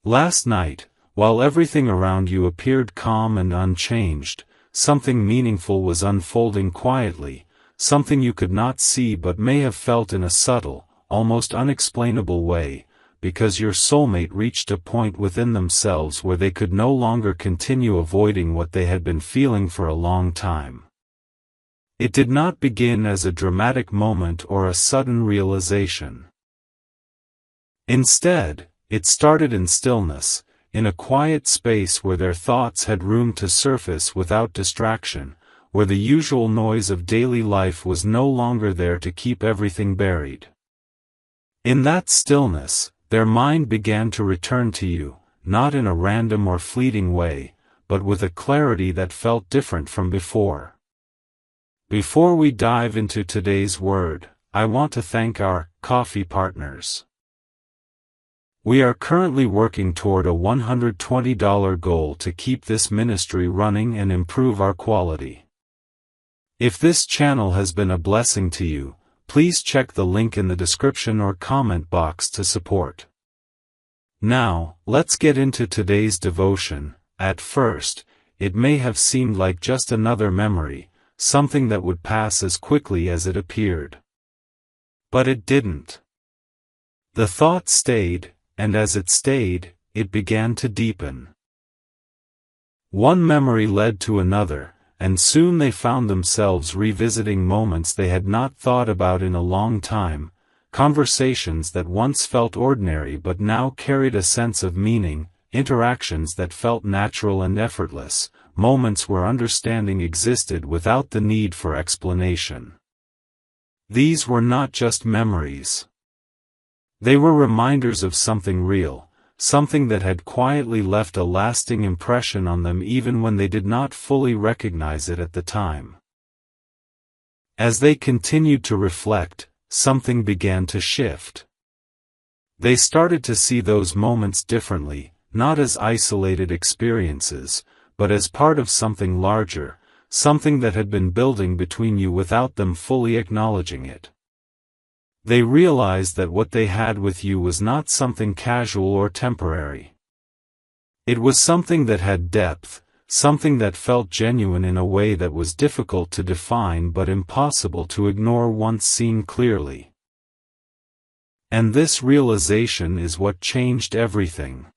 Last night, while everything around you appeared calm and unchanged, something meaningful was unfolding quietly, something you could not see but may have felt in a subtle, almost unexplainable way, because your soulmate reached a point within themselves where they could no longer continue avoiding what they had been feeling for a long time. It did not begin as a dramatic moment or a sudden realization. Instead, it started in stillness, in a quiet space where their thoughts had room to surface without distraction, where the usual noise of daily life was no longer there to keep everything buried. In that stillness, their mind began to return to you, not in a random or fleeting way, but with a clarity that felt different from before. Before we dive into today's word, I want to thank our coffee partners. We are currently working toward a $120 goal to keep this ministry running and improve our quality. If this channel has been a blessing to you, please check the link in the description or comment box to support. Now, let's get into today's devotion. At first, it may have seemed like just another memory, something that would pass as quickly as it appeared. But it didn't. The thought stayed, and as it stayed, it began to deepen. One memory led to another, and soon they found themselves revisiting moments they had not thought about in a long time, conversations that once felt ordinary but now carried a sense of meaning, interactions that felt natural and effortless, moments where understanding existed without the need for explanation. These were not just memories. They were reminders of something real, something that had quietly left a lasting impression on them even when they did not fully recognize it at the time. As they continued to reflect, something began to shift. They started to see those moments differently, not as isolated experiences, but as part of something larger, something that had been building between you without them fully acknowledging it. They realized that what they had with you was not something casual or temporary. It was something that had depth, something that felt genuine in a way that was difficult to define but impossible to ignore once seen clearly. And this realization is what changed everything.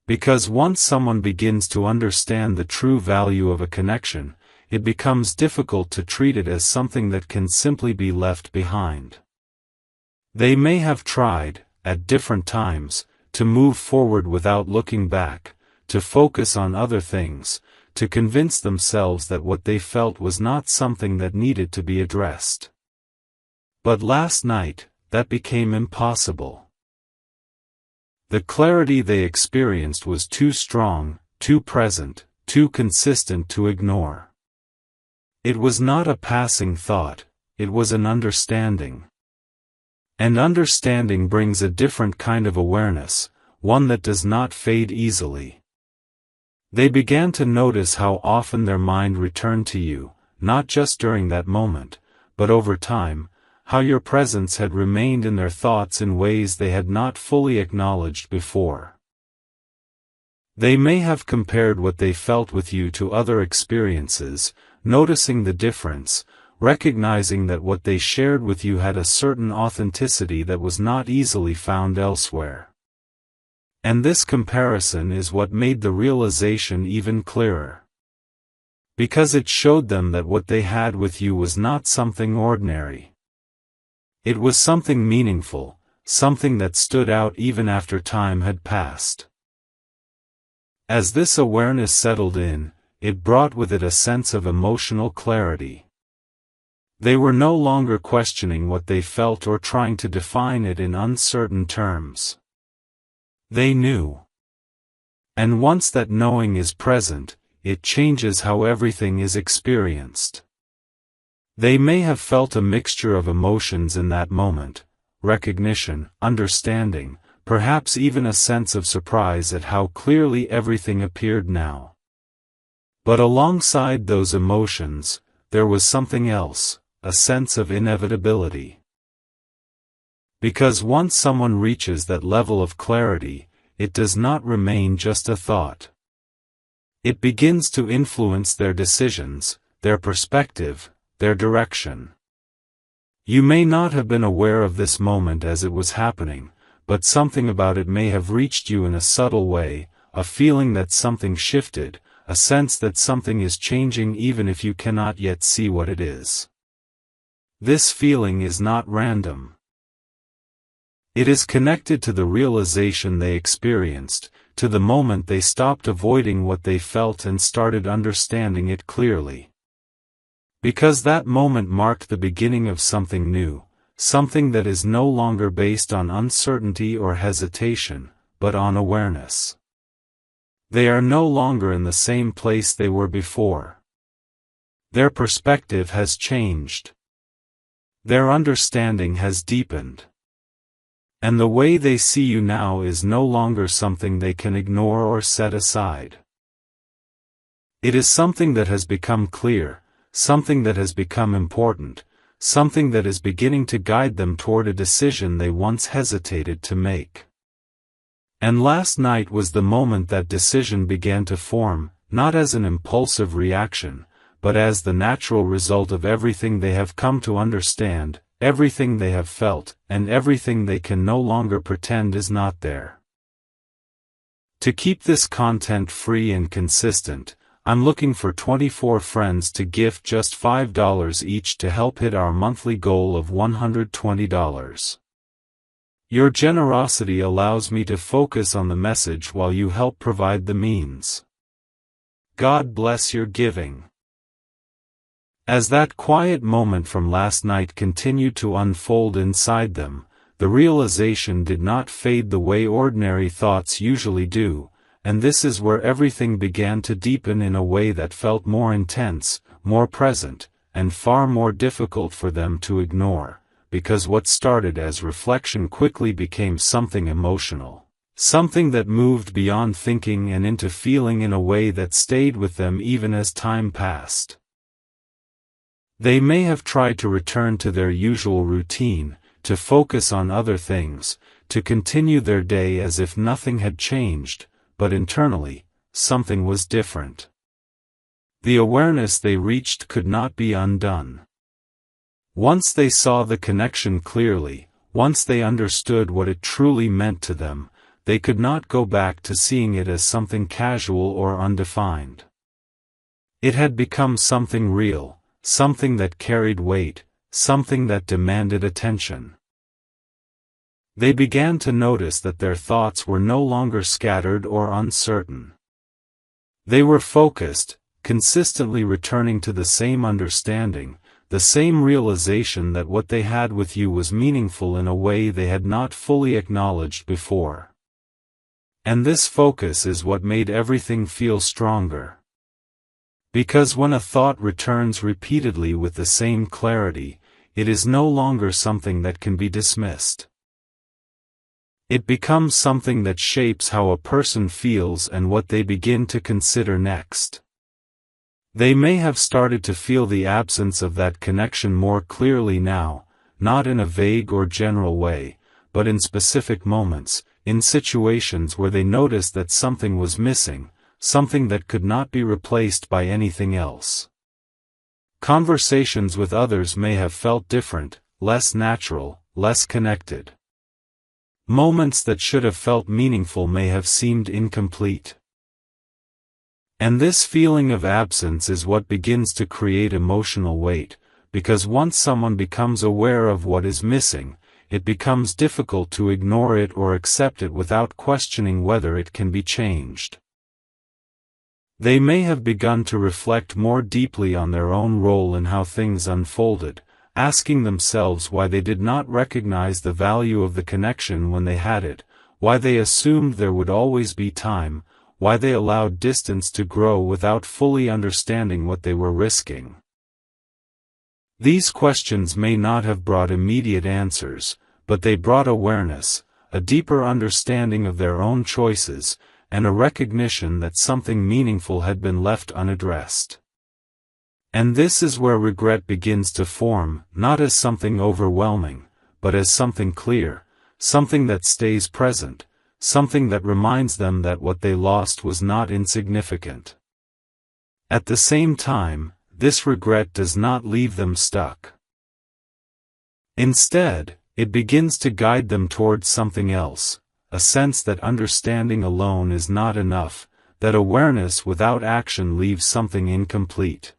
Because once someone begins to understand the true value of a connection, it becomes difficult to treat it as something that can simply be left behind. They may have tried, at different times, to move forward without looking back, to focus on other things, to convince themselves that what they felt was not something that needed to be addressed. But last night, that became impossible. The clarity they experienced was too strong, too present, too consistent to ignore. It was not a passing thought, it was an understanding. And understanding brings a different kind of awareness, one that does not fade easily. They began to notice how often their mind returned to you, not just during that moment, but over time, how your presence had remained in their thoughts in ways they had not fully acknowledged before. They may have compared what they felt with you to other experiences, noticing the difference, recognizing that what they shared with you had a certain authenticity that was not easily found elsewhere. And this comparison is what made the realization even clearer. Because it showed them that what they had with you was not something ordinary. It was something meaningful, something that stood out even after time had passed. As this awareness settled in, it brought with it a sense of emotional clarity. They were no longer questioning what they felt or trying to define it in uncertain terms. They knew. And once that knowing is present, it changes how everything is experienced. They may have felt a mixture of emotions in that moment: recognition, understanding, perhaps even a sense of surprise at how clearly everything appeared now. But alongside those emotions, there was something else, a sense of inevitability. Because once someone reaches that level of clarity, it does not remain just a thought. It begins to influence their decisions, their perspective, their direction. You may not have been aware of this moment as it was happening, but something about it may have reached you in a subtle way, a feeling that something shifted, a sense that something is changing even if you cannot yet see what it is. This feeling is not random. It is connected to the realization they experienced, to the moment they stopped avoiding what they felt and started understanding it clearly. Because that moment marked the beginning of something new, something that is no longer based on uncertainty or hesitation, but on awareness. They are no longer in the same place they were before. Their perspective has changed. Their understanding has deepened. And the way they see you now is no longer something they can ignore or set aside. It is something that has become clear, something that has become important, something that is beginning to guide them toward a decision they once hesitated to make. And last night was the moment that decision began to form, not as an impulsive reaction, but as the natural result of everything they have come to understand, everything they have felt, and everything they can no longer pretend is not there. To keep this content free and consistent, I'm looking for 24 friends to gift just $5 each to help hit our monthly goal of $120. Your generosity allows me to focus on the message while you help provide the means. God bless your giving. As that quiet moment from last night continued to unfold inside them, the realization did not fade the way ordinary thoughts usually do, and this is where everything began to deepen in a way that felt more intense, more present, and far more difficult for them to ignore, because what started as reflection quickly became something emotional, something that moved beyond thinking and into feeling in a way that stayed with them even as time passed. They may have tried to return to their usual routine, to focus on other things, to continue their day as if nothing had changed, but internally, something was different. The awareness they reached could not be undone. Once they saw the connection clearly, once they understood what it truly meant to them, they could not go back to seeing it as something casual or undefined. It had become something real, something that carried weight, something that demanded attention. They began to notice that their thoughts were no longer scattered or uncertain. They were focused, consistently returning to the same understanding, the same realization that what they had with you was meaningful in a way they had not fully acknowledged before. And this focus is what made everything feel stronger. Because when a thought returns repeatedly with the same clarity, it is no longer something that can be dismissed. It becomes something that shapes how a person feels and what they begin to consider next. They may have started to feel the absence of that connection more clearly now, not in a vague or general way, but in specific moments, in situations where they noticed that something was missing, something that could not be replaced by anything else. Conversations with others may have felt different, less natural, less connected. Moments that should have felt meaningful may have seemed incomplete. And this feeling of absence is what begins to create emotional weight, because once someone becomes aware of what is missing, it becomes difficult to ignore it or accept it without questioning whether it can be changed. They may have begun to reflect more deeply on their own role in how things unfolded, asking themselves why they did not recognize the value of the connection when they had it, why they assumed there would always be time, why they allowed distance to grow without fully understanding what they were risking. These questions may not have brought immediate answers, but they brought awareness, a deeper understanding of their own choices, and a recognition that something meaningful had been left unaddressed. And this is where regret begins to form, not as something overwhelming, but as something clear, something that stays present, something that reminds them that what they lost was not insignificant. At the same time, this regret does not leave them stuck. Instead, it begins to guide them towards something else, a sense that understanding alone is not enough, that awareness without action leaves something incomplete.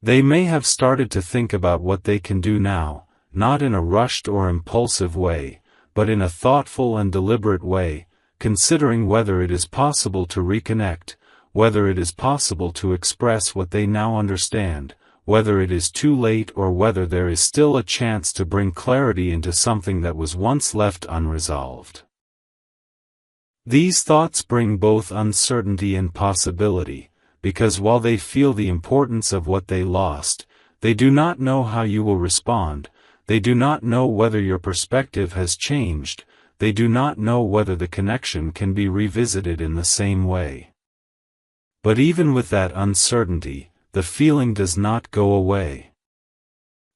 They may have started to think about what they can do now, not in a rushed or impulsive way, but in a thoughtful and deliberate way, considering whether it is possible to reconnect, whether it is possible to express what they now understand, whether it is too late or whether there is still a chance to bring clarity into something that was once left unresolved. These thoughts bring both uncertainty and possibility, because while they feel the importance of what they lost, they do not know how you will respond, they do not know whether your perspective has changed, they do not know whether the connection can be revisited in the same way. But even with that uncertainty, the feeling does not go away.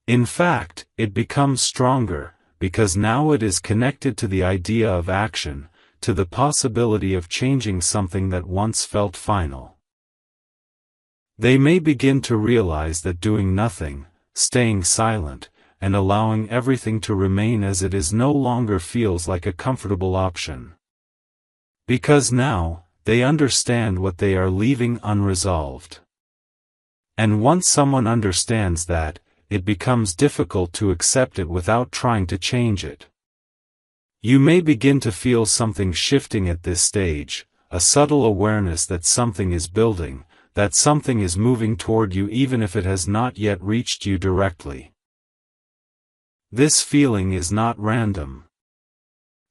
In fact, it becomes stronger, because now it is connected to the idea of action, to the possibility of changing something that once felt final. They may begin to realize that doing nothing, staying silent, and allowing everything to remain as it is no longer feels like a comfortable option. Because now, they understand what they are leaving unresolved. And once someone understands that, it becomes difficult to accept it without trying to change it. You may begin to feel something shifting at this stage, a subtle awareness that something is building, that something is moving toward you even if it has not yet reached you directly. This feeling is not random.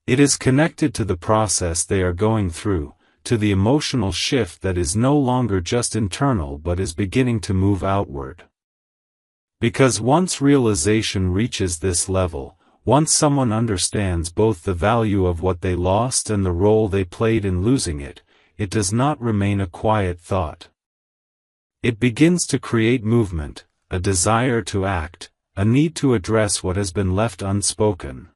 It is connected to the process they are going through, to the emotional shift that is no longer just internal but is beginning to move outward. Because once realization reaches this level, once someone understands both the value of what they lost and the role they played in losing it, it does not remain a quiet thought. It begins to create movement, a desire to act, a need to address what has been left unspoken.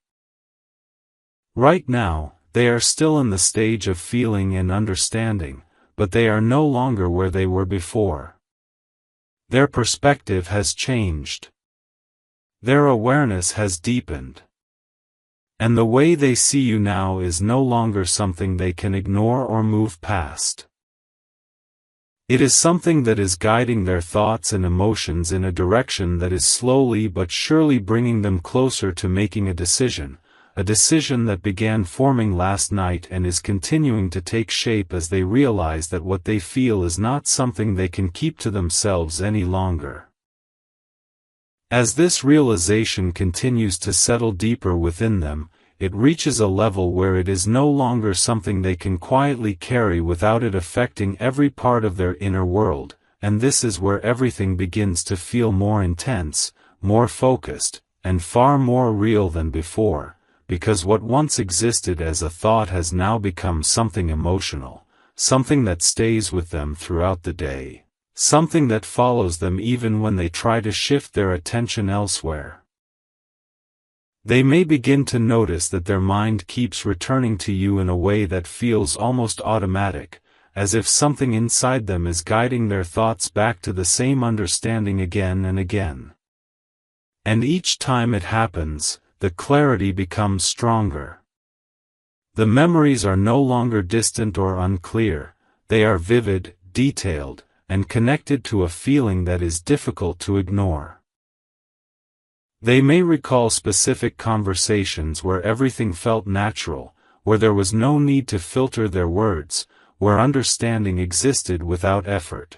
Right now, they are still in the stage of feeling and understanding, but they are no longer where they were before. Their perspective has changed. Their awareness has deepened. And the way they see you now is no longer something they can ignore or move past. It is something that is guiding their thoughts and emotions in a direction that is slowly but surely bringing them closer to making a decision that began forming last night and is continuing to take shape as they realize that what they feel is not something they can keep to themselves any longer. As this realization continues to settle deeper within them, it reaches a level where it is no longer something they can quietly carry without it affecting every part of their inner world, and this is where everything begins to feel more intense, more focused, and far more real than before, because what once existed as a thought has now become something emotional, something that stays with them throughout the day, something that follows them even when they try to shift their attention elsewhere. They may begin to notice that their mind keeps returning to you in a way that feels almost automatic, as if something inside them is guiding their thoughts back to the same understanding again and again. And each time it happens, the clarity becomes stronger. The memories are no longer distant or unclear, they are vivid, detailed, and connected to a feeling that is difficult to ignore. They may recall specific conversations where everything felt natural, where there was no need to filter their words, where understanding existed without effort.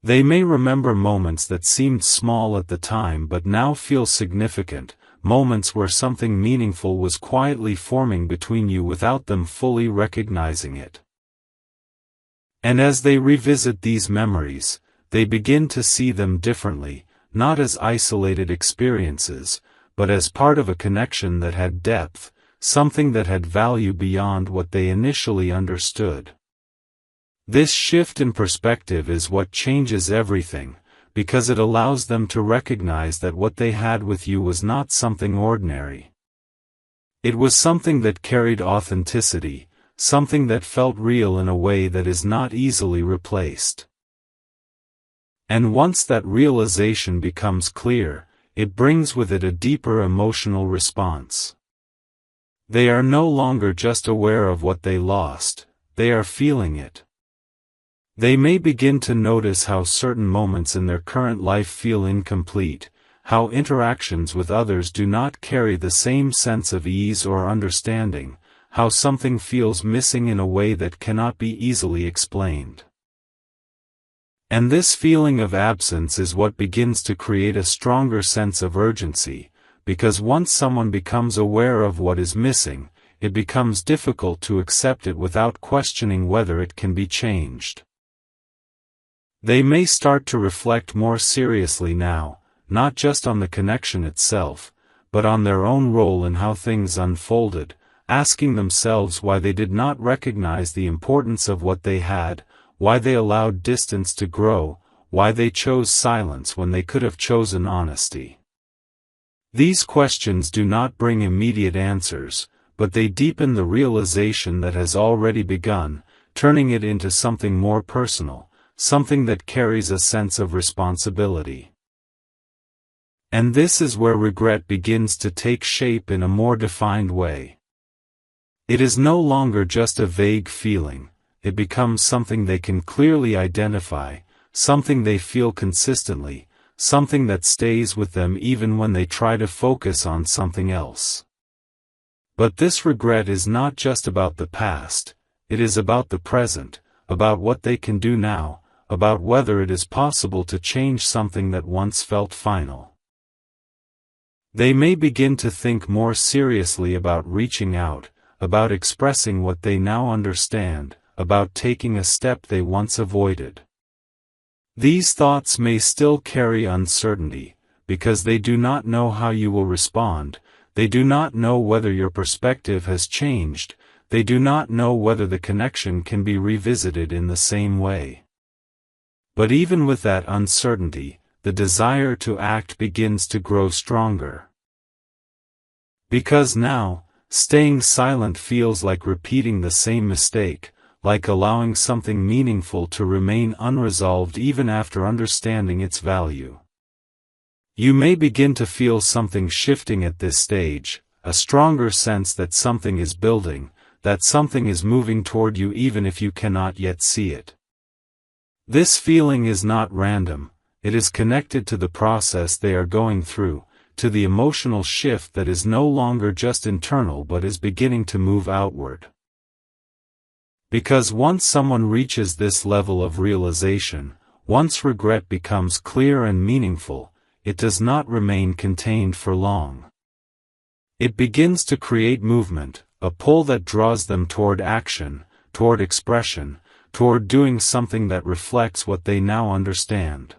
They may remember moments that seemed small at the time but now feel significant, moments where something meaningful was quietly forming between you without them fully recognizing it. And as they revisit these memories, they begin to see them differently, not as isolated experiences, but as part of a connection that had depth, something that had value beyond what they initially understood. This shift in perspective is what changes everything, because it allows them to recognize that what they had with you was not something ordinary. It was something that carried authenticity, something that felt real in a way that is not easily replaced. And once that realization becomes clear, it brings with it a deeper emotional response. They are no longer just aware of what they lost, they are feeling it. They may begin to notice how certain moments in their current life feel incomplete, how interactions with others do not carry the same sense of ease or understanding, how something feels missing in a way that cannot be easily explained. And this feeling of absence is what begins to create a stronger sense of urgency, because once someone becomes aware of what is missing, it becomes difficult to accept it without questioning whether it can be changed. They may start to reflect more seriously now, not just on the connection itself, but on their own role in how things unfolded, asking themselves why they did not recognize the importance of what they had, why they allowed distance to grow, why they chose silence when they could have chosen honesty. These questions do not bring immediate answers, but they deepen the realization that has already begun, turning it into something more personal, something that carries a sense of responsibility. And this is where regret begins to take shape in a more defined way. It is no longer just a vague feeling, it becomes something they can clearly identify, something they feel consistently, something that stays with them even when they try to focus on something else. But this regret is not just about the past, it is about the present, about what they can do now, about whether it is possible to change something that once felt final. They may begin to think more seriously about reaching out, about expressing what they now understand, about taking a step they once avoided. These thoughts may still carry uncertainty, because they do not know how you will respond, they do not know whether your perspective has changed, they do not know whether the connection can be revisited in the same way. But even with that uncertainty, the desire to act begins to grow stronger. Because now, staying silent feels like repeating the same mistake, like allowing something meaningful to remain unresolved even after understanding its value. You may begin to feel something shifting at this stage, a stronger sense that something is building, that something is moving toward you even if you cannot yet see it. This feeling is not random, it is connected to the process they are going through, to the emotional shift that is no longer just internal but is beginning to move outward. Because once someone reaches this level of realization, once regret becomes clear and meaningful, it does not remain contained for long. It begins to create movement, a pull that draws them toward action, toward expression, toward doing something that reflects what they now understand.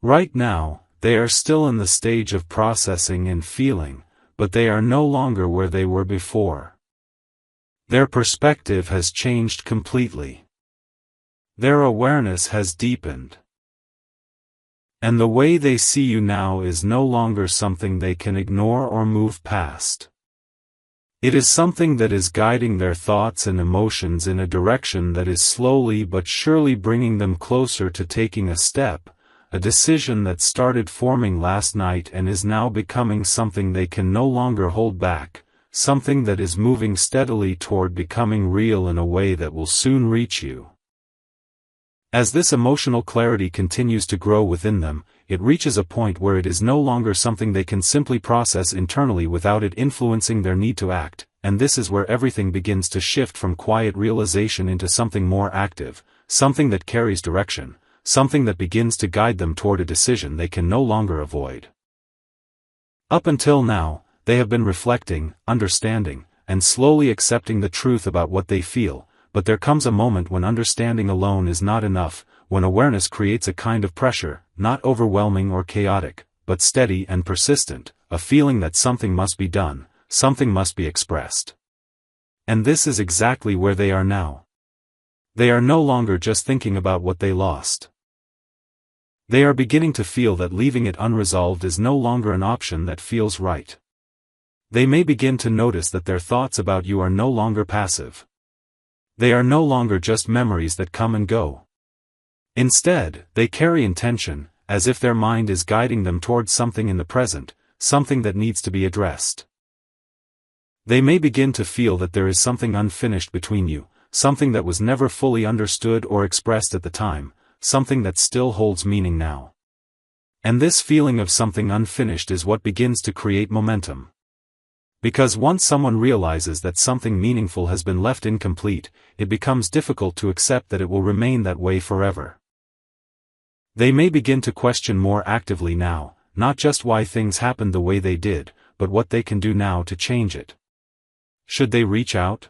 Right now, they are still in the stage of processing and feeling, but they are no longer where they were before. Their perspective has changed completely. Their awareness has deepened. And the way they see you now is no longer something they can ignore or move past. It is something that is guiding their thoughts and emotions in a direction that is slowly but surely bringing them closer to taking a step, a decision that started forming last night and is now becoming something they can no longer hold back, something that is moving steadily toward becoming real in a way that will soon reach you. As this emotional clarity continues to grow within them, it reaches a point where it is no longer something they can simply process internally without it influencing their need to act, and this is where everything begins to shift from quiet realization into something more active, something that carries direction, something that begins to guide them toward a decision they can no longer avoid. Up until now, they have been reflecting, understanding, and slowly accepting the truth about what they feel, but there comes a moment when understanding alone is not enough, when awareness creates a kind of pressure, not overwhelming or chaotic, but steady and persistent, a feeling that something must be done, something must be expressed. And this is exactly where they are now. They are no longer just thinking about what they lost. They are beginning to feel that leaving it unresolved is no longer an option that feels right. They may begin to notice that their thoughts about you are no longer passive. They are no longer just memories that come and go. Instead, they carry intention, as if their mind is guiding them towards something in the present, something that needs to be addressed. They may begin to feel that there is something unfinished between you, something that was never fully understood or expressed at the time, something that still holds meaning now. And this feeling of something unfinished is what begins to create momentum. Because once someone realizes that something meaningful has been left incomplete, it becomes difficult to accept that it will remain that way forever. They may begin to question more actively now, not just why things happened the way they did, but what they can do now to change it. Should they reach out?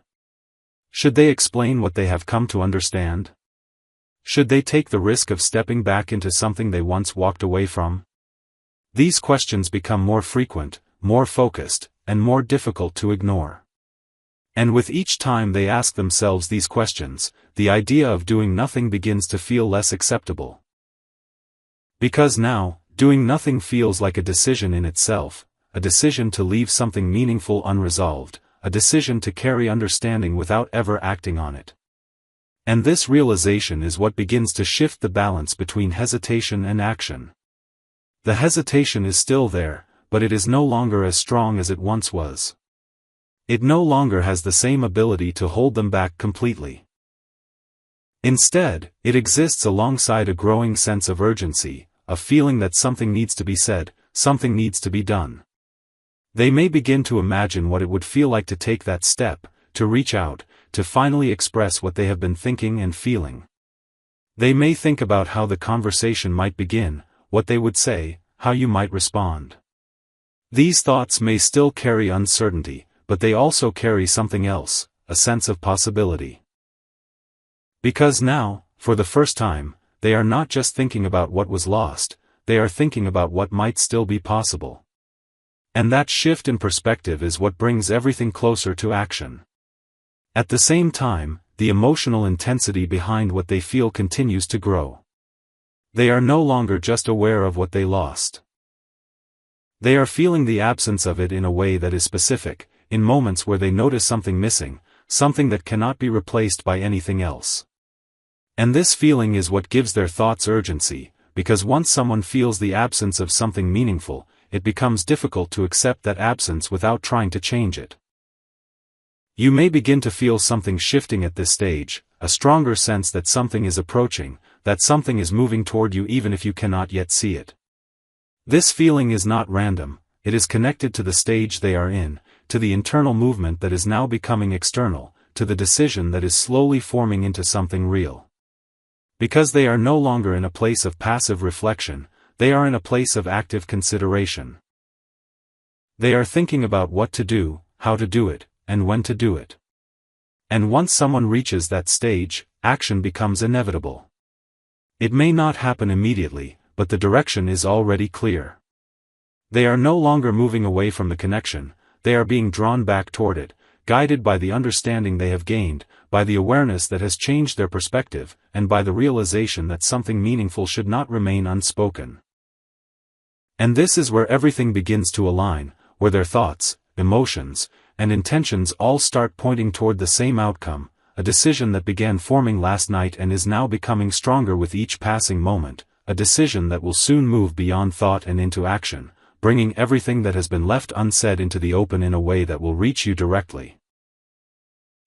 Should they explain what they have come to understand? Should they take the risk of stepping back into something they once walked away from? These questions become more frequent, more focused, and more difficult to ignore. And with each time they ask themselves these questions, the idea of doing nothing begins to feel less acceptable. Because now, doing nothing feels like a decision in itself, a decision to leave something meaningful unresolved, a decision to carry understanding without ever acting on it. And this realization is what begins to shift the balance between hesitation and action. The hesitation is still there, but it is no longer as strong as it once was. It no longer has the same ability to hold them back completely. Instead, it exists alongside a growing sense of urgency, a feeling that something needs to be said, something needs to be done. They may begin to imagine what it would feel like to take that step, to reach out, to finally express what they have been thinking and feeling. They may think about how the conversation might begin, what they would say, how you might respond. These thoughts may still carry uncertainty, but they also carry something else, a sense of possibility. Because now, for the first time, they are not just thinking about what was lost, they are thinking about what might still be possible. And that shift in perspective is what brings everything closer to action. At the same time, the emotional intensity behind what they feel continues to grow. They are no longer just aware of what they lost. They are feeling the absence of it in a way that is specific, in moments where they notice something missing, something that cannot be replaced by anything else. And this feeling is what gives their thoughts urgency, because once someone feels the absence of something meaningful, it becomes difficult to accept that absence without trying to change it. You may begin to feel something shifting at this stage, a stronger sense that something is approaching, that something is moving toward you even if you cannot yet see it. This feeling is not random, it is connected to the stage they are in, to the internal movement that is now becoming external, to the decision that is slowly forming into something real. Because they are no longer in a place of passive reflection, they are in a place of active consideration. They are thinking about what to do, how to do it, and when to do it. And once someone reaches that stage, action becomes inevitable. It may not happen immediately, but the direction is already clear. They are no longer moving away from the connection, they are being drawn back toward it, guided by the understanding they have gained, by the awareness that has changed their perspective, and by the realization that something meaningful should not remain unspoken. And this is where everything begins to align, where their thoughts, emotions, and intentions all start pointing toward the same outcome, a decision that began forming last night and is now becoming stronger with each passing moment, a decision that will soon move beyond thought and into action, bringing everything that has been left unsaid into the open in a way that will reach you directly.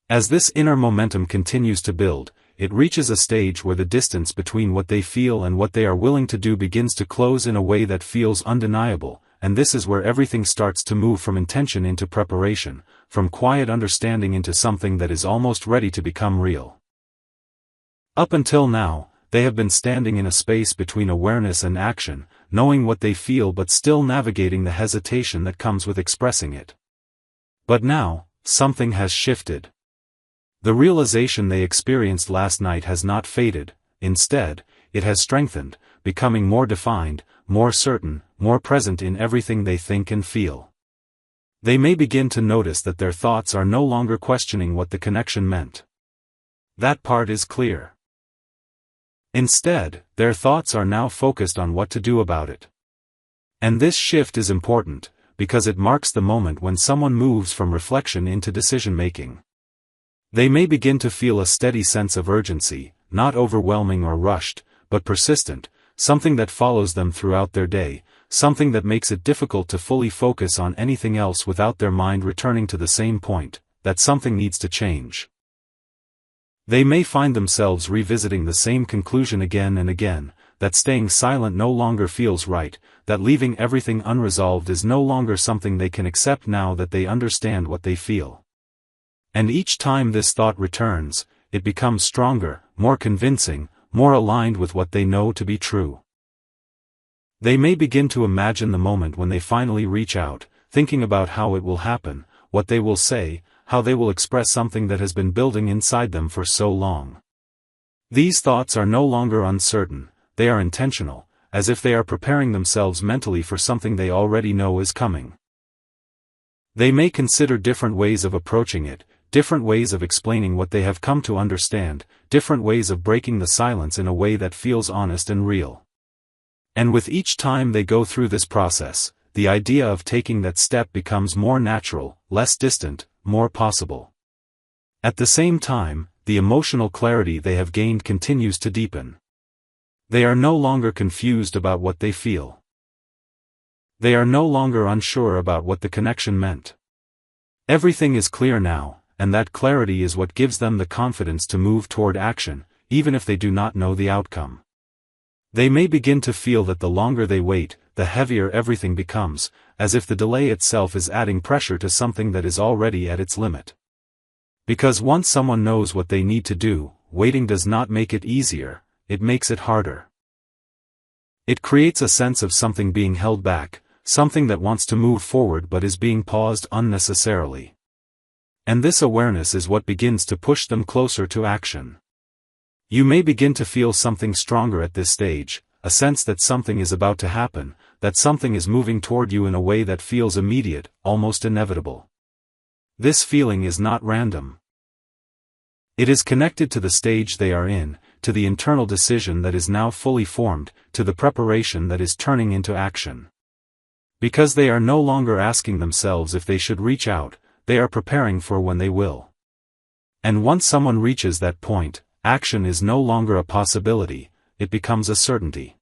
As this inner momentum continues to build, it reaches a stage where the distance between what they feel and what they are willing to do begins to close in a way that feels undeniable, and this is where everything starts to move from intention into preparation, from quiet understanding into something that is almost ready to become real. Up until now, they have been standing in a space between awareness and action, knowing what they feel but still navigating the hesitation that comes with expressing it. But now, something has shifted. The realization they experienced last night has not faded, instead, it has strengthened, becoming more defined, more certain, more present in everything they think and feel. They may begin to notice that their thoughts are no longer questioning what the connection meant. That part is clear. Instead, their thoughts are now focused on what to do about it. And this shift is important, because it marks the moment when someone moves from reflection into decision-making. They may begin to feel a steady sense of urgency, not overwhelming or rushed, but persistent, something that follows them throughout their day, something that makes it difficult to fully focus on anything else without their mind returning to the same point, that something needs to change. They may find themselves revisiting the same conclusion again and again, that staying silent no longer feels right, that leaving everything unresolved is no longer something they can accept now that they understand what they feel. And each time this thought returns, it becomes stronger, more convincing, more aligned with what they know to be true. They may begin to imagine the moment when they finally reach out, thinking about how it will happen, what they will say, how they will express something that has been building inside them for so long. These thoughts are no longer uncertain, they are intentional, as if they are preparing themselves mentally for something they already know is coming. They may consider different ways of approaching it, different ways of explaining what they have come to understand, different ways of breaking the silence in a way that feels honest and real. And with each time they go through this process, the idea of taking that step becomes more natural, less distant, more possible. At the same time, the emotional clarity they have gained continues to deepen. They are no longer confused about what they feel. They are no longer unsure about what the connection meant. Everything is clear now, and that clarity is what gives them the confidence to move toward action, even if they do not know the outcome. They may begin to feel that the longer they wait, the heavier everything becomes, as if the delay itself is adding pressure to something that is already at its limit. Because once someone knows what they need to do, waiting does not make it easier, it makes it harder. It creates a sense of something being held back, something that wants to move forward but is being paused unnecessarily. And this awareness is what begins to push them closer to action. You may begin to feel something stronger at this stage, a sense that something is about to happen, that something is moving toward you in a way that feels immediate, almost inevitable. This feeling is not random. It is connected to the stage they are in, to the internal decision that is now fully formed, to the preparation that is turning into action. Because they are no longer asking themselves if they should reach out, they are preparing for when they will. And once someone reaches that point, action is no longer a possibility, it becomes a certainty.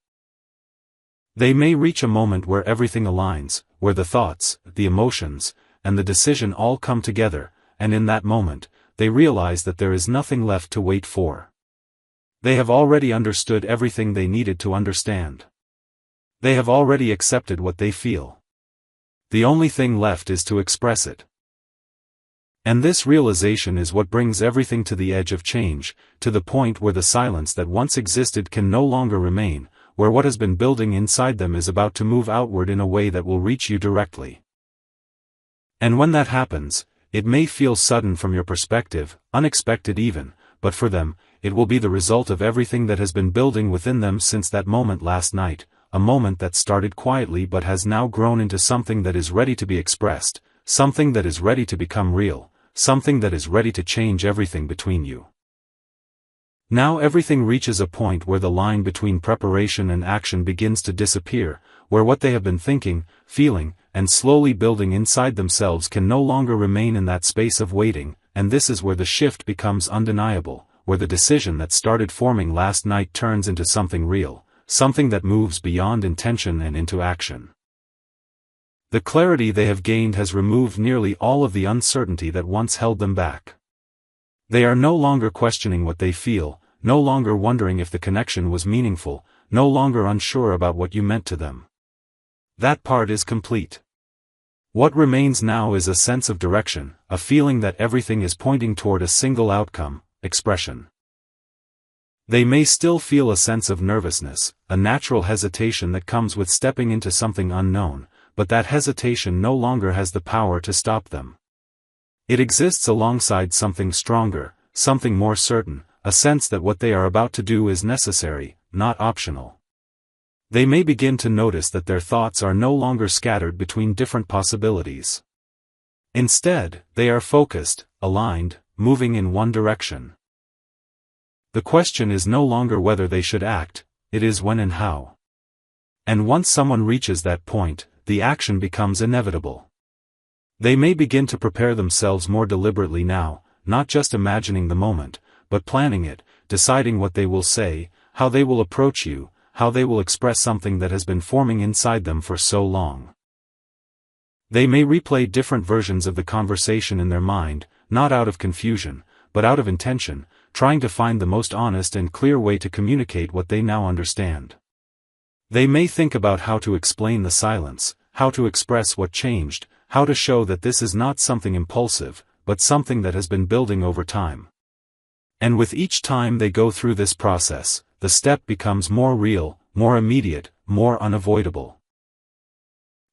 They may reach a moment where everything aligns, where the thoughts, the emotions, and the decision all come together, and in that moment, they realize that there is nothing left to wait for. They have already understood everything they needed to understand. They have already accepted what they feel. The only thing left is to express it. And this realization is what brings everything to the edge of change, to the point where the silence that once existed can no longer remain, where what has been building inside them is about to move outward in a way that will reach you directly. And when that happens, it may feel sudden from your perspective, unexpected even, but for them, it will be the result of everything that has been building within them since that moment last night, a moment that started quietly but has now grown into something that is ready to be expressed, something that is ready to become real, something that is ready to change everything between you. Now everything reaches a point where the line between preparation and action begins to disappear, where what they have been thinking, feeling, and slowly building inside themselves can no longer remain in that space of waiting, and this is where the shift becomes undeniable, where the decision that started forming last night turns into something real, something that moves beyond intention and into action. The clarity they have gained has removed nearly all of the uncertainty that once held them back. They are no longer questioning what they feel, no longer wondering if the connection was meaningful, no longer unsure about what you meant to them. That part is complete. What remains now is a sense of direction, a feeling that everything is pointing toward a single outcome, expression. They may still feel a sense of nervousness, a natural hesitation that comes with stepping into something unknown, but that hesitation no longer has the power to stop them. It exists alongside something stronger, something more certain, a sense that what they are about to do is necessary, not optional. They may begin to notice that their thoughts are no longer scattered between different possibilities. Instead, they are focused, aligned, moving in one direction. The question is no longer whether they should act, it is when and how. And once someone reaches that point, the action becomes inevitable. They may begin to prepare themselves more deliberately now, not just imagining the moment, but planning it, deciding what they will say, how they will approach you, how they will express something that has been forming inside them for so long. They may replay different versions of the conversation in their mind, not out of confusion, but out of intention, trying to find the most honest and clear way to communicate what they now understand. They may think about how to explain the silence, how to express what changed, how to show that this is not something impulsive, but something that has been building over time. And with each time they go through this process, the step becomes more real, more immediate, more unavoidable.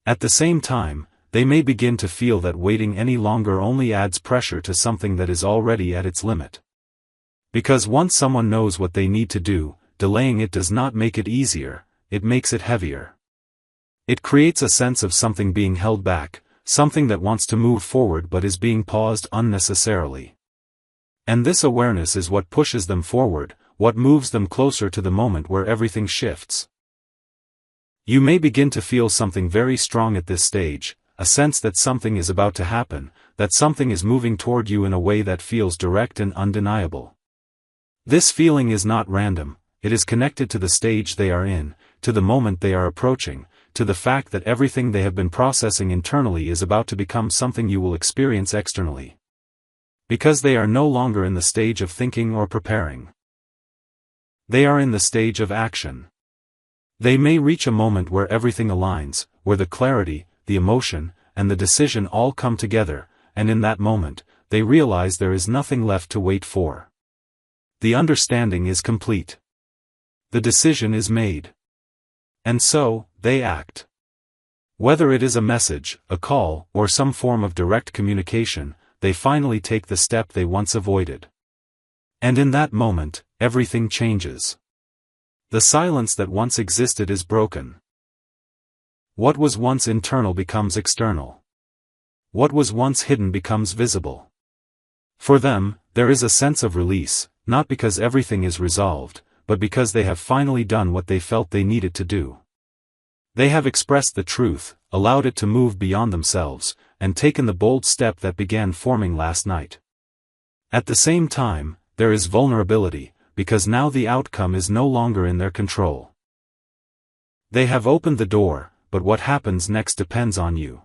At the same time, they may begin to feel that waiting any longer only adds pressure to something that is already at its limit. Because once someone knows what they need to do, delaying it does not make it easier, it makes it heavier. It creates a sense of something being held back, something that wants to move forward but is being paused unnecessarily. And this awareness is what pushes them forward, what moves them closer to the moment where everything shifts. You may begin to feel something very strong at this stage, a sense that something is about to happen, that something is moving toward you in a way that feels direct and undeniable. This feeling is not random, it is connected to the stage they are in, to the moment they are approaching, to the fact that everything they have been processing internally is about to become something you will experience externally. Because they are no longer in the stage of thinking or preparing. They are in the stage of action. They may reach a moment where everything aligns, where the clarity, the emotion, and the decision all come together, and in that moment, they realize there is nothing left to wait for. The understanding is complete. The decision is made. And so, they act. Whether it is a message, a call, or some form of direct communication, they finally take the step they once avoided. And in that moment, everything changes. The silence that once existed is broken. What was once internal becomes external. What was once hidden becomes visible. For them, there is a sense of release, not because everything is resolved, but because they have finally done what they felt they needed to do. They have expressed the truth, allowed it to move beyond themselves, and taken the bold step that began forming last night. At the same time, there is vulnerability, because now the outcome is no longer in their control. They have opened the door, but what happens next depends on you.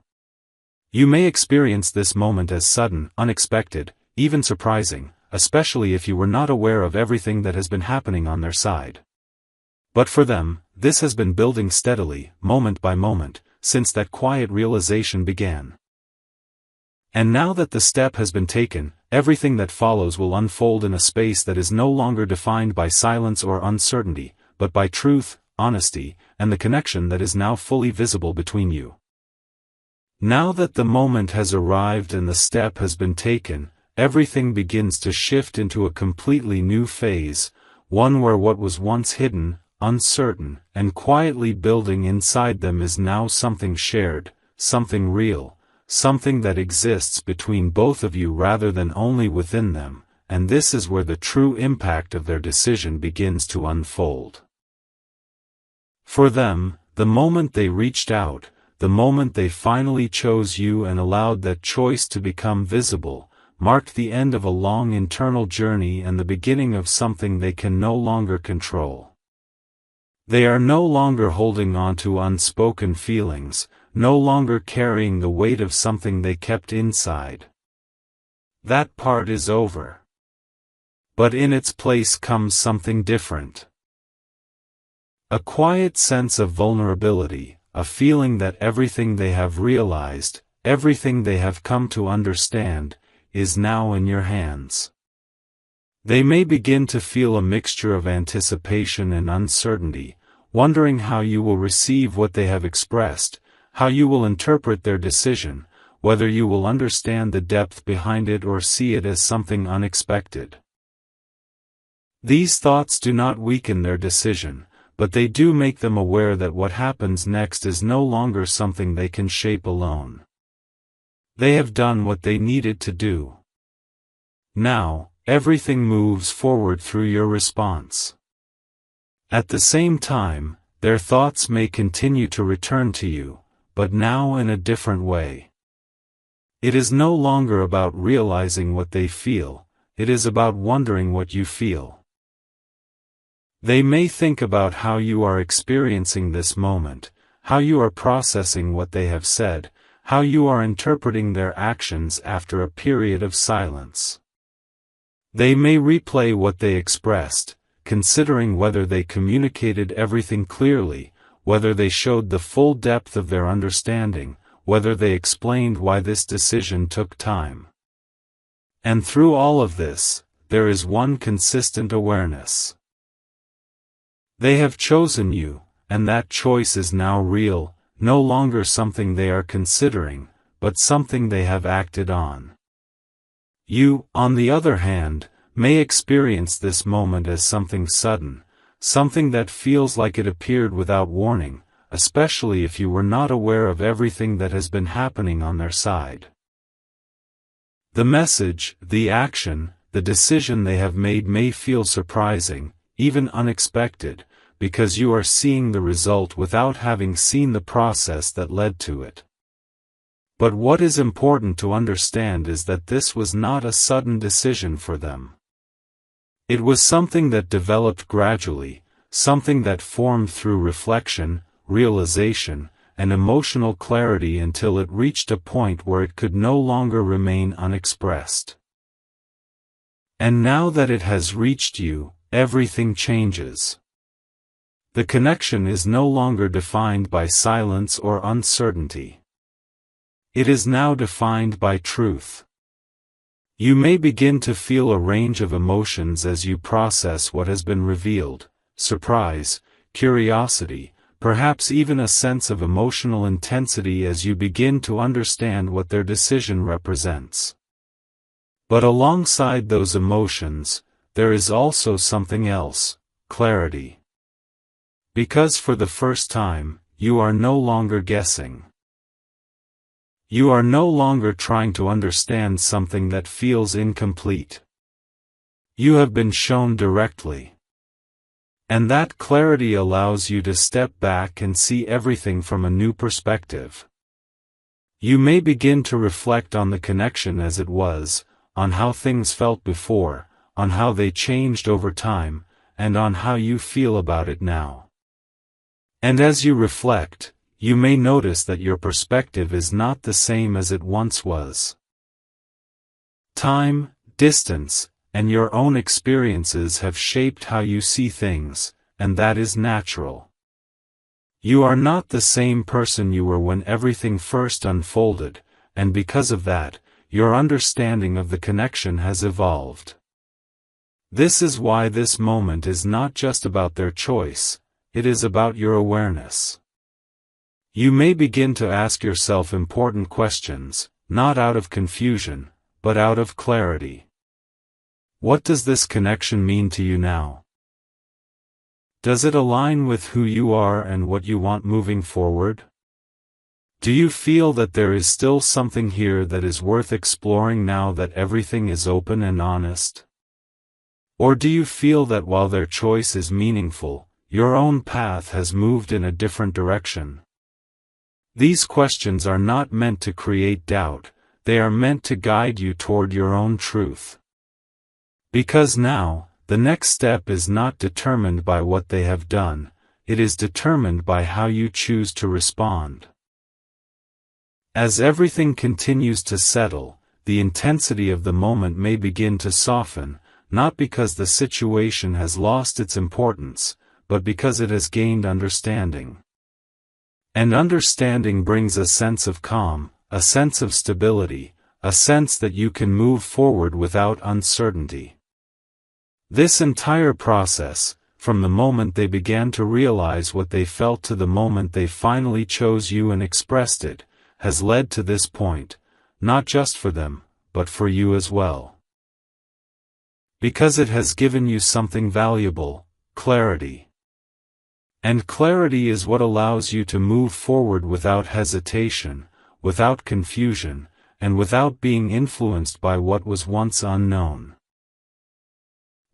You may experience this moment as sudden, unexpected, even surprising, especially if you were not aware of everything that has been happening on their side. But for them, this has been building steadily, moment by moment, since that quiet realization began. And now that the step has been taken, everything that follows will unfold in a space that is no longer defined by silence or uncertainty, but by truth, honesty, and the connection that is now fully visible between you. Now that the moment has arrived and the step has been taken, everything begins to shift into a completely new phase, one where what was once hidden, uncertain, and quietly building inside them is now something shared, something real, something that exists between both of you rather than only within them, and this is where the true impact of their decision begins to unfold. For them, the moment they reached out, the moment they finally chose you and allowed that choice to become visible, marked the end of a long internal journey and the beginning of something they can no longer control. They are no longer holding on to unspoken feelings, no longer carrying the weight of something they kept inside. That part is over. But in its place comes something different. A quiet sense of vulnerability, a feeling that everything they have realized, everything they have come to understand, is now in your hands. They may begin to feel a mixture of anticipation and uncertainty, wondering how you will receive what they have expressed, how you will interpret their decision, whether you will understand the depth behind it or see it as something unexpected. These thoughts do not weaken their decision, but they do make them aware that what happens next is no longer something they can shape alone. They have done what they needed to do. Now, everything moves forward through your response. At the same time, their thoughts may continue to return to you, but now in a different way. It is no longer about realizing what they feel, it is about wondering what you feel. They may think about how you are experiencing this moment, how you are processing what they have said, how you are interpreting their actions after a period of silence. They may replay what they expressed, considering whether they communicated everything clearly, whether they showed the full depth of their understanding, whether they explained why this decision took time. And through all of this, there is one consistent awareness. They have chosen you, and that choice is now real, no longer something they are considering, but something they have acted on. You, on the other hand, may experience this moment as something sudden, something that feels like it appeared without warning, especially if you were not aware of everything that has been happening on their side. The message, the action, the decision they have made may feel surprising, even unexpected, because you are seeing the result without having seen the process that led to it. But what is important to understand is that this was not a sudden decision for them. It was something that developed gradually, something that formed through reflection, realization, and emotional clarity until it reached a point where it could no longer remain unexpressed. And now that it has reached you, everything changes. The connection is no longer defined by silence or uncertainty. It is now defined by truth. You may begin to feel a range of emotions as you process what has been revealed: surprise, curiosity, perhaps even a sense of emotional intensity as you begin to understand what their decision represents. But alongside those emotions, there is also something else: clarity. Because for the first time, you are no longer guessing. You are no longer trying to understand something that feels incomplete. You have been shown directly. And that clarity allows you to step back and see everything from a new perspective. You may begin to reflect on the connection as it was, on how things felt before, on how they changed over time, and on how you feel about it now. And as you reflect, you may notice that your perspective is not the same as it once was. Time, distance, and your own experiences have shaped how you see things, and that is natural. You are not the same person you were when everything first unfolded, and because of that, your understanding of the connection has evolved. This is why this moment is not just about their choice, it is about your awareness. You may begin to ask yourself important questions, not out of confusion, but out of clarity. What does this connection mean to you now? Does it align with who you are and what you want moving forward? Do you feel that there is still something here that is worth exploring now that everything is open and honest? Or do you feel that while their choice is meaningful, your own path has moved in a different direction? These questions are not meant to create doubt, they are meant to guide you toward your own truth. Because now, the next step is not determined by what they have done, it is determined by how you choose to respond. As everything continues to settle, the intensity of the moment may begin to soften, not because the situation has lost its importance, but because it has gained understanding. And understanding brings a sense of calm, a sense of stability, a sense that you can move forward without uncertainty. This entire process, from the moment they began to realize what they felt to the moment they finally chose you and expressed it, has led to this point, not just for them, but for you as well. Because it has given you something valuable: clarity. And clarity is what allows you to move forward without hesitation, without confusion, and without being influenced by what was once unknown.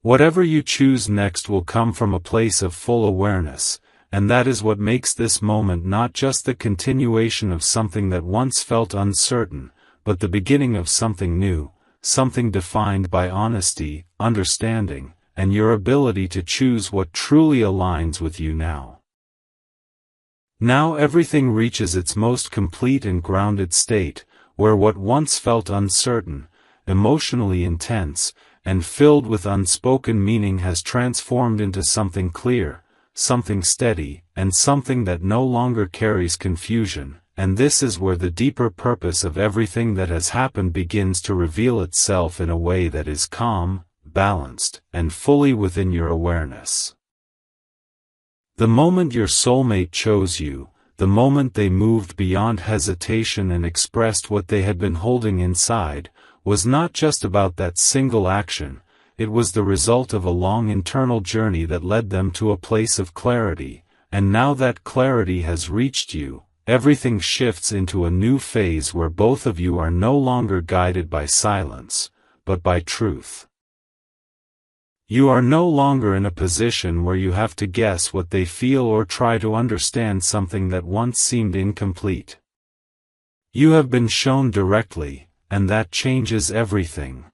Whatever you choose next will come from a place of full awareness, and that is what makes this moment not just the continuation of something that once felt uncertain, but the beginning of something new, something defined by honesty, understanding, and your ability to choose what truly aligns with you now. Now everything reaches its most complete and grounded state, where what once felt uncertain, emotionally intense, and filled with unspoken meaning has transformed into something clear, something steady, and something that no longer carries confusion, and this is where the deeper purpose of everything that has happened begins to reveal itself in a way that is calm, balanced, and fully within your awareness. The moment your soulmate chose you, the moment they moved beyond hesitation and expressed what they had been holding inside, was not just about that single action, it was the result of a long internal journey that led them to a place of clarity, and now that clarity has reached you, everything shifts into a new phase where both of you are no longer guided by silence, but by truth. You are no longer in a position where you have to guess what they feel or try to understand something that once seemed incomplete. You have been shown directly, and that changes everything.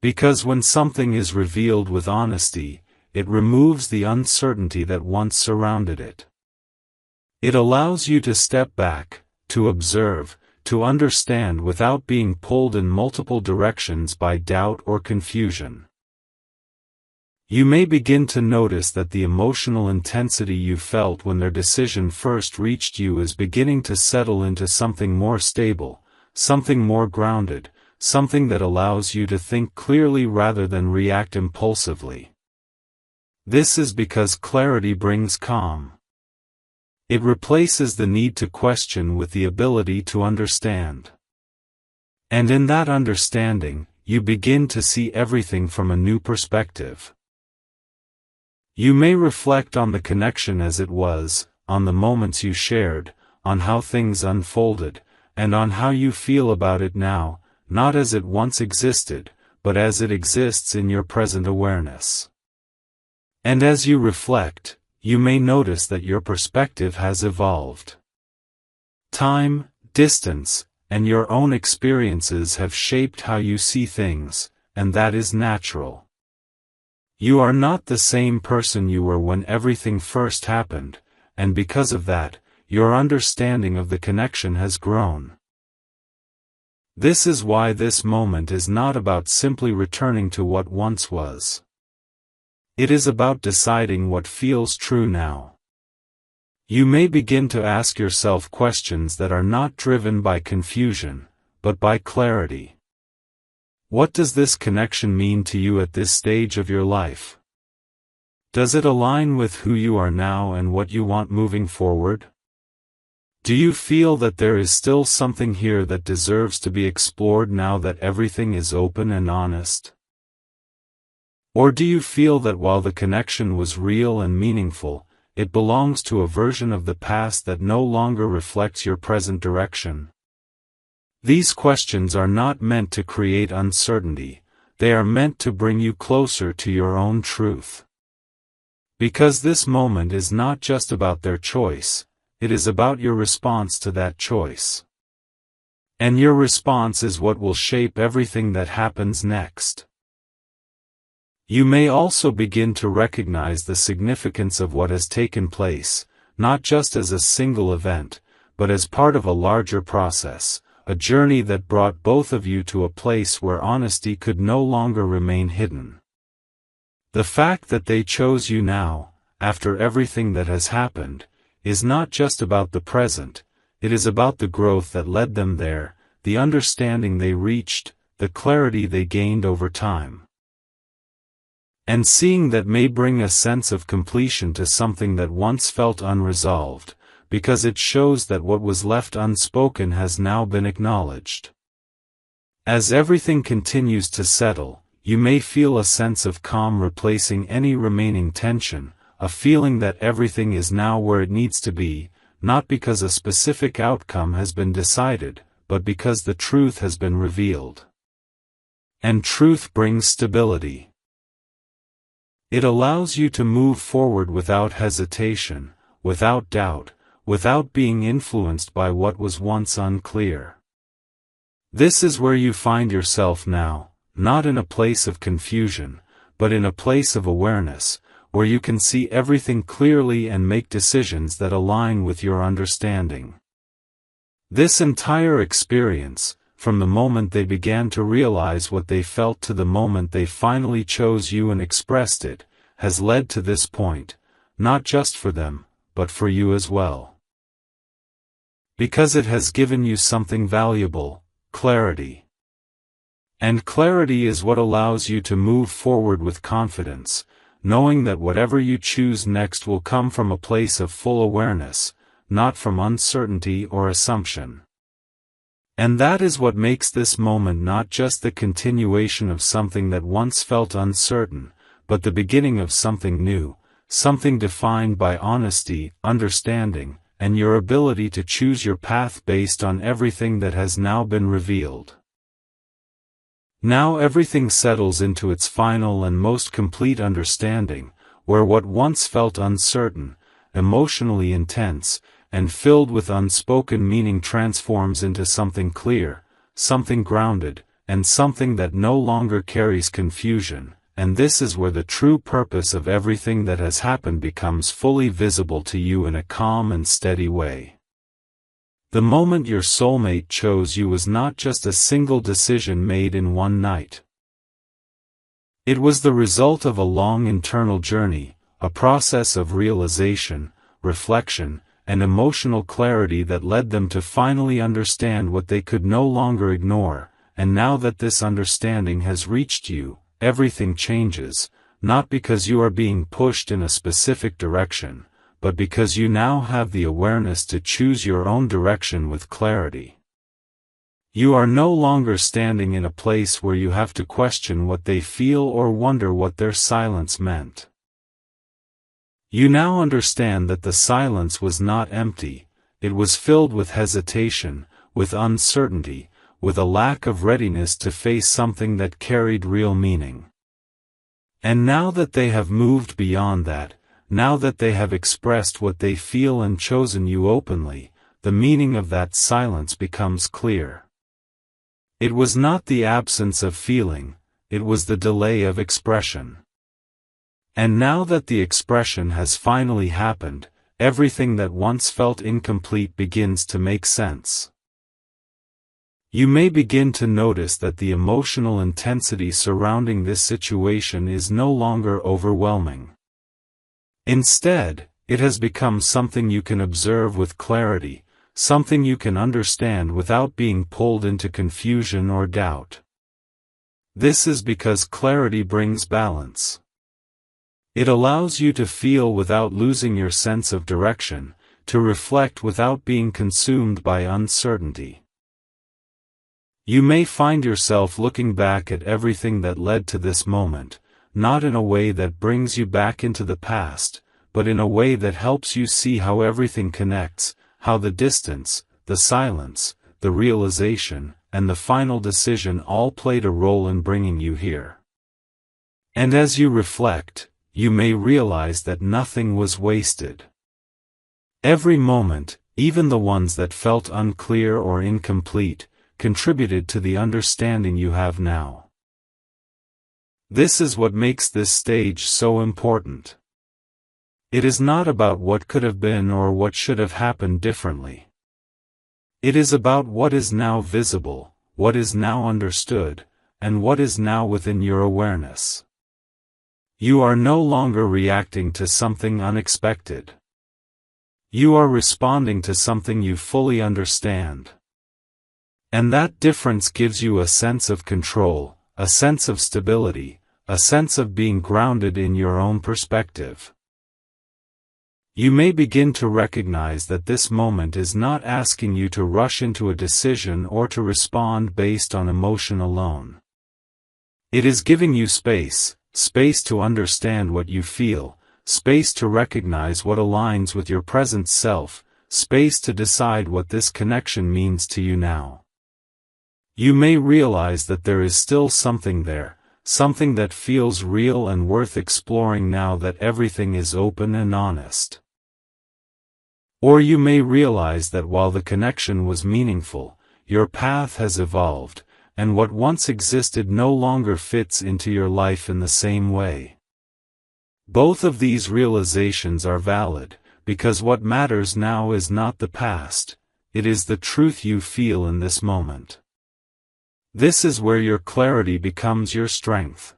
Because when something is revealed with honesty, it removes the uncertainty that once surrounded it. It allows you to step back, to observe, to understand without being pulled in multiple directions by doubt or confusion. You may begin to notice that the emotional intensity you felt when their decision first reached you is beginning to settle into something more stable, something more grounded, something that allows you to think clearly rather than react impulsively. This is because clarity brings calm. It replaces the need to question with the ability to understand. And in that understanding, you begin to see everything from a new perspective. You may reflect on the connection as it was, on the moments you shared, on how things unfolded, and on how you feel about it now, not as it once existed, but as it exists in your present awareness. And as you reflect, you may notice that your perspective has evolved. Time, distance, and your own experiences have shaped how you see things, and that is natural. You are not the same person you were when everything first happened, and because of that, your understanding of the connection has grown. This is why this moment is not about simply returning to what once was. It is about deciding what feels true now. You may begin to ask yourself questions that are not driven by confusion, but by clarity. What does this connection mean to you at this stage of your life? Does it align with who you are now and what you want moving forward? Do you feel that there is still something here that deserves to be explored now that everything is open and honest? Or do you feel that while the connection was real and meaningful, it belongs to a version of the past that no longer reflects your present direction? These questions are not meant to create uncertainty, they are meant to bring you closer to your own truth. Because this moment is not just about their choice, it is about your response to that choice. And your response is what will shape everything that happens next. You may also begin to recognize the significance of what has taken place, not just as a single event, but as part of a larger process, a journey that brought both of you to a place where honesty could no longer remain hidden. The fact that they chose you now, after everything that has happened, is not just about the present, it is about the growth that led them there, the understanding they reached, the clarity they gained over time. And seeing that may bring a sense of completion to something that once felt unresolved, because it shows that what was left unspoken has now been acknowledged. As everything continues to settle, you may feel a sense of calm replacing any remaining tension, a feeling that everything is now where it needs to be, not because a specific outcome has been decided, but because the truth has been revealed. And truth brings stability. It allows you to move forward without hesitation, without doubt, without being influenced by what was once unclear. This is where you find yourself now, not in a place of confusion, but in a place of awareness, where you can see everything clearly and make decisions that align with your understanding. This entire experience, from the moment they began to realize what they felt to the moment they finally chose you and expressed it, has led to this point, not just for them, but for you as well. Because it has given you something valuable, clarity. And clarity is what allows you to move forward with confidence, knowing that whatever you choose next will come from a place of full awareness, not from uncertainty or assumption. And that is what makes this moment not just the continuation of something that once felt uncertain, but the beginning of something new, something defined by honesty, understanding, and your ability to choose your path based on everything that has now been revealed. Now everything settles into its final and most complete understanding, where what once felt uncertain, emotionally intense, and filled with unspoken meaning transforms into something clear, something grounded, and something that no longer carries confusion, and this is where the true purpose of everything that has happened becomes fully visible to you in a calm and steady way. The moment your soulmate chose you was not just a single decision made in one night. It was the result of a long internal journey, a process of realization, reflection, and emotional clarity that led them to finally understand what they could no longer ignore, and now that this understanding has reached you, everything changes, not because you are being pushed in a specific direction, but because you now have the awareness to choose your own direction with clarity. You are no longer standing in a place where you have to question what they feel or wonder what their silence meant. You now understand that the silence was not empty, it was filled with hesitation, with uncertainty, with a lack of readiness to face something that carried real meaning. And now that they have moved beyond that, now that they have expressed what they feel and chosen you openly, the meaning of that silence becomes clear. It was not the absence of feeling, it was the delay of expression. And now that the expression has finally happened, everything that once felt incomplete begins to make sense. You may begin to notice that the emotional intensity surrounding this situation is no longer overwhelming. Instead, it has become something you can observe with clarity, something you can understand without being pulled into confusion or doubt. This is because clarity brings balance. It allows you to feel without losing your sense of direction, to reflect without being consumed by uncertainty. You may find yourself looking back at everything that led to this moment, not in a way that brings you back into the past, but in a way that helps you see how everything connects, how the distance, the silence, the realization, and the final decision all played a role in bringing you here. And as you reflect, you may realize that nothing was wasted. Every moment, even the ones that felt unclear or incomplete, contributed to the understanding you have now. This is what makes this stage so important. It is not about what could have been or what should have happened differently. It is about what is now visible, what is now understood, and what is now within your awareness. You are no longer reacting to something unexpected. You are responding to something you fully understand. And that difference gives you a sense of control, a sense of stability, a sense of being grounded in your own perspective. You may begin to recognize that this moment is not asking you to rush into a decision or to respond based on emotion alone. It is giving you space to understand what you feel, space to recognize what aligns with your present self, space to decide what this connection means to you now. You may realize that there is still something there, something that feels real and worth exploring now that everything is open and honest. Or you may realize that while the connection was meaningful, your path has evolved, and what once existed no longer fits into your life in the same way. Both of these realizations are valid, because what matters now is not the past, it is the truth you feel in this moment. This is where your clarity becomes your strength.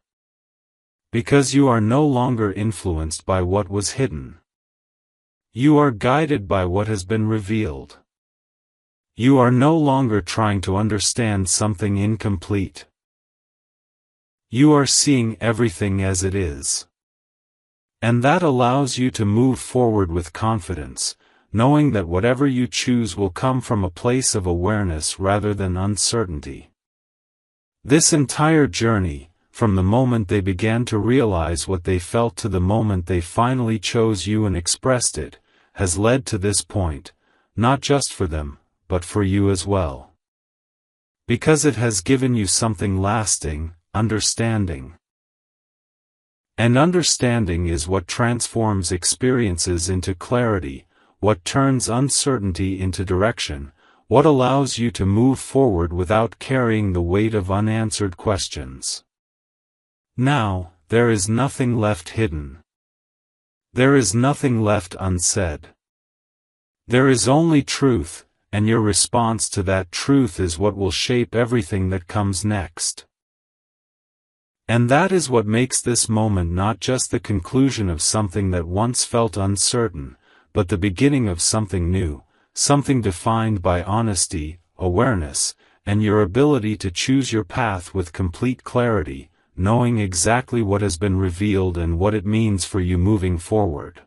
Because you are no longer influenced by what was hidden. You are guided by what has been revealed. You are no longer trying to understand something incomplete. You are seeing everything as it is. And that allows you to move forward with confidence, knowing that whatever you choose will come from a place of awareness rather than uncertainty. This entire journey, from the moment they began to realize what they felt to the moment they finally chose you and expressed it, has led to this point, not just for them, but for you as well. Because it has given you something lasting, understanding. And understanding is what transforms experiences into clarity, what turns uncertainty into direction, what allows you to move forward without carrying the weight of unanswered questions. Now, there is nothing left hidden. There is nothing left unsaid. There is only truth, and your response to that truth is what will shape everything that comes next. And that is what makes this moment not just the conclusion of something that once felt uncertain, but the beginning of something new, something defined by honesty, awareness, and your ability to choose your path with complete clarity, knowing exactly what has been revealed and what it means for you moving forward.